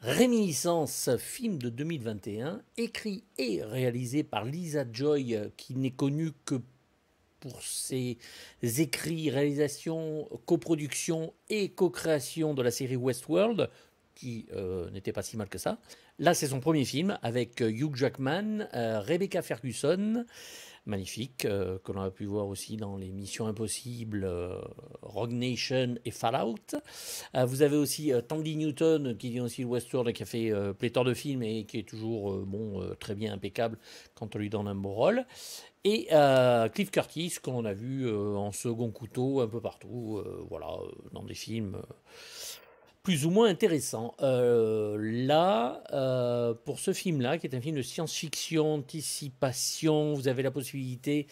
Réminiscence, film de 2021, écrit et réalisé par Lisa Joy, qui n'est connue que pour ses écrits, réalisations, coproductions et co-création de la série Westworld, qui n'était pas si mal que ça. Là, c'est son premier film avec Hugh Jackman, Rebecca Ferguson, magnifique, que l'on a pu voir aussi dans les Missions Impossibles, Rogue Nation et Fallout. Vous avez aussi Tandy Newton, qui vient aussi de Westworld, qui a fait pléthore de films et qui est toujours très bien impeccable quand on lui donne un beau rôle. Et Cliff Curtis, qu'on a vu en second couteau un peu partout, voilà, dans des films plus ou moins intéressants. Là, pour ce film-là, qui est un film de science-fiction, anticipation, vous avez la possibilité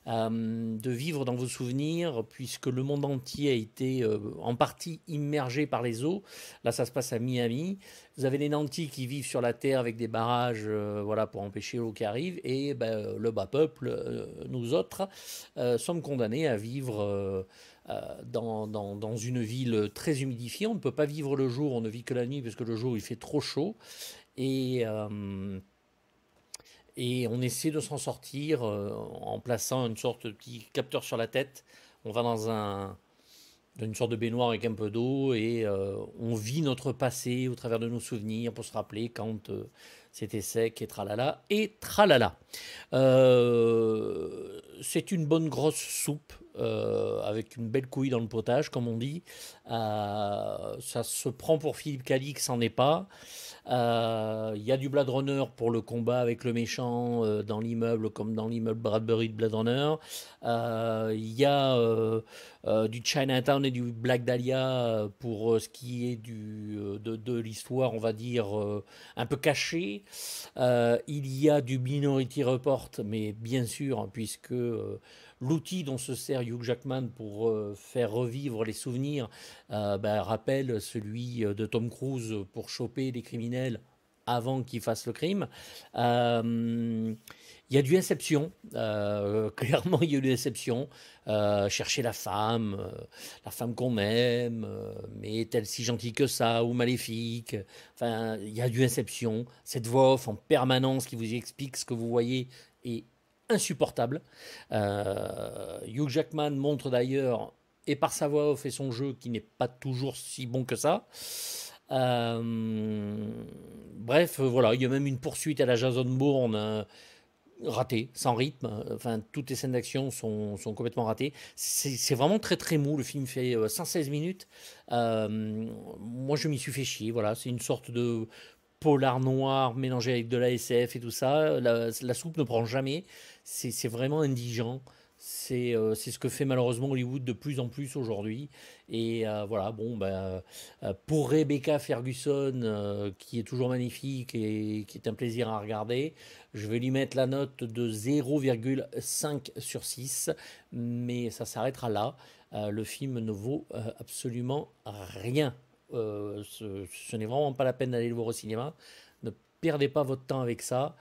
de vivre dans vos souvenirs, puisque le monde entier a été en partie immergé par les eaux. Là, ça se passe à Miami. Vous avez les nantis qui vivent sur la terre avec des barrages, voilà, pour empêcher l'eau qui arrive, et ben, le bas peuple, nous autres, sommes condamnés à vivre dans une ville très humidifiée. On ne peut pas vivre le jour, on ne vit que la nuit parce que le jour il fait trop chaud. Et, euh, et on essaie de s'en sortir en plaçant une sorte de petit capteur sur la tête. On va dans une sorte de baignoire avec un peu d'eau et on vit notre passé au travers de nos souvenirs pour se rappeler quand c'était sec et tralala. C'est une bonne grosse soupe avec une belle couille dans le potage, comme on dit. Ça se prend pour Philippe Calix, c'en est pas. Il y a du Blade Runner pour le combat avec le méchant dans l'immeuble, comme dans l'immeuble Bradbury de Blade Runner. Il y a du Chinatown et du Black Dahlia pour ce qui est de l'histoire, on va dire, un peu cachée. Il y a du Minority Report, mais bien sûr, hein, puisque l'outil dont se sert Hugh Jackman pour faire revivre les souvenirs rappelle celui de Tom Cruise pour choper les criminels avant qu'ils fassent le crime. Il y a du Inception, clairement il y a eu du Inception. Chercher la femme qu'on aime, mais est-elle si gentille que ça ou maléfique? Enfin, il y a du Inception. Cette voix off en permanence qui vous explique ce que vous voyez est insupportable. Hugh Jackman montre d'ailleurs, et par sa voix off et son jeu, qui n'est pas toujours si bon que ça. Bref, voilà, il y a même une poursuite à la Jason Bourne, ratée, sans rythme. Enfin, toutes les scènes d'action sont complètement ratées. C'est vraiment très très mou. Le film fait 116 minutes. Moi, je m'y suis fait chier. Voilà, c'est une sorte de polar noir mélangé avec de la SF et tout ça. La soupe ne prend jamais. C'est vraiment indigent. C'est ce que fait malheureusement Hollywood de plus en plus aujourd'hui. Et voilà, bon, pour Rebecca Ferguson, qui est toujours magnifique et qui est un plaisir à regarder, je vais lui mettre la note de 0,5 sur 6, mais ça s'arrêtera là. Le film ne vaut absolument rien. Ce n'est vraiment pas la peine d'aller le voir au cinéma. Ne perdez pas votre temps avec ça.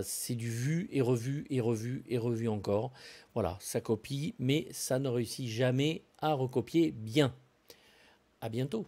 C'est du vu et revu et revu et revu encore. Voilà, ça copie, mais ça ne réussit jamais à recopier bien. À bientôt.